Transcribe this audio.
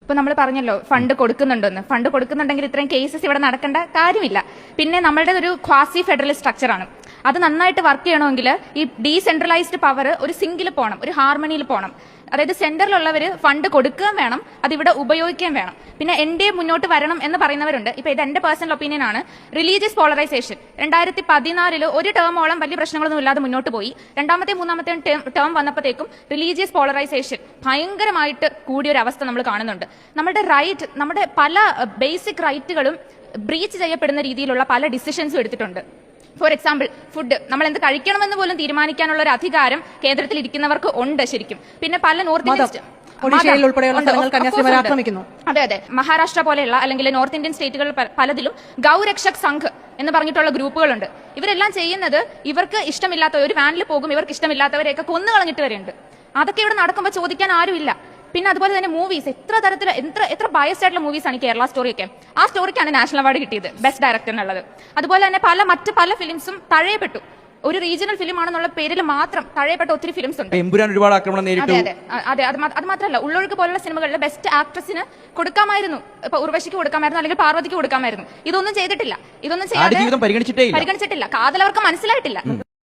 ഇപ്പൊ നമ്മൾ പറഞ്ഞല്ലോ ഫണ്ട് കൊടുക്കുന്നുണ്ടെന്ന്. ഫണ്ട് കൊടുക്കുന്നുണ്ടെങ്കിൽ ഇത്രയും കേസസ് ഇവിടെ നടക്കേണ്ട കാര്യമില്ല. പിന്നെ നമ്മളുടെ ഒരു ക്വാസി ഫെഡറൽ സ്ട്രക്ചറാണ്. അത് നന്നായിട്ട് വർക്ക് ചെയ്യണമെങ്കിൽ ഈ ഡീസെൻട്രലൈസ്ഡ് പവർ ഒരു സിംഗിൽ പോകണം, ഒരു ഹാർമണിയിൽ പോകണം. അതായത് സെന്ററിലുള്ളവർ ഫണ്ട് കൊടുക്കുകയും വേണം, അതിവിടെ ഉപയോഗിക്കുകയും വേണം. പിന്നെ എൻഡിഎ മുന്നോട്ട് വരണം എന്ന് പറയുന്നവരുണ്ട്. ഇപ്പൊ ഇത് എന്റെ പേഴ്സണൽ ഒപ്പീനിയൻ ആണ്. റിലീജിയസ് പോളറൈസേഷൻ 2014 ഒരു ടേമോളം വലിയ പ്രശ്നങ്ങളൊന്നും ഇല്ലാതെ മുന്നോട്ട് പോയി. രണ്ടാമത്തെ മൂന്നാമത്തെ ടേം വന്നപ്പോഴത്തേക്കും റിലീജിയസ് പോളറൈസേഷൻ ഭയങ്കരമായിട്ട് കൂടിയൊരു അവസ്ഥ നമ്മൾ കാണുന്നുണ്ട്. നമ്മുടെ റൈറ്റ്, നമ്മുടെ പല ബേസിക് റൈറ്റുകളും ബ്രീച്ച് ചെയ്യപ്പെടുന്ന രീതിയിലുള്ള പല ഡിസിഷൻസും എടുത്തിട്ടുണ്ട്. ഫോർ എക്സാമ്പിൾ, ഫുഡ് നമ്മൾ എന്ത് കഴിക്കണമെന്ന് പോലും തീരുമാനിക്കാനുള്ള ഒരു അധികാരം കേന്ദ്രത്തിൽ ഇരിക്കുന്നവർക്ക് ഉണ്ട് ശരിക്കും. പിന്നെ പല നോർത്ത് ഇന്ത്യൻ അതെ അതെ മഹാരാഷ്ട്ര പോലെയുള്ള അല്ലെങ്കിൽ നോർത്ത് ഇന്ത്യൻ സ്റ്റേറ്റുകൾ പലതിലും ഗൗരക്ഷക് സംഘ് എന്ന് പറഞ്ഞിട്ടുള്ള ഗ്രൂപ്പുകളുണ്ട്. ഇവരെല്ലാം ചെയ്യുന്നത് ഇവർക്ക് ഇഷ്ടമില്ലാത്ത ഒരു വാനിൽ പോകും, ഇവർക്ക് ഇഷ്ടമില്ലാത്തവരെയൊക്കെ കൊന്നു കളഞ്ഞിട്ട് വരെയുണ്ട്. അതൊക്കെ ഇവിടെ നടക്കുമ്പോൾ ചോദിക്കാൻ ആരുമില്ല. പിന്നെ അതുപോലെ തന്നെ മൂവീസ്, എത്ര തരത്തിൽ എത്ര ബയസ്ഡ് ആയിട്ടുള്ള മൂവീസാണ് കേരള സ്റ്റോറിയൊക്കെ. ആ സ്റ്റോറിക്കാണ് നാഷണൽ അവാർഡ് കിട്ടിയത് ബെസ്റ്റ് ഡയറക്ടറിനുള്ളത്. അതുപോലെ തന്നെ മറ്റ് പല ഫിലിംസും തഴയപ്പെട്ടു. ഒരു റീജിയണൽ ഫിലിം ആണെന്നുള്ള പേരിൽ മാത്രം തഴയപ്പെട്ട ഒത്തിരി ഫിലിംസ് ഉണ്ട്. ഒരുപാട് ആക്രമണം നേരിട്ടു. അതെ, അത് മാത്രമല്ല ഉള്ളൊഴുക്ക് പോലുള്ള സിനിമകളിൽ ബെസ്റ്റ് ആക്ട്രസിന് കൊടുക്കാമായിരുന്നു. ഇപ്പൊ ഉർവശിക്ക് കൊടുക്കാമായിരുന്നു, അല്ലെങ്കിൽ പാർവതിക്ക് കൊടുക്കാമായിരുന്നു. ഇതൊന്നും ചെയ്തിട്ടില്ല. ഇതൊന്നും ചെയ്യാതെ പരിഗണിച്ചിട്ടില്ല. കാതൽ അവർക്ക് മനസ്സിലായിട്ടില്ല.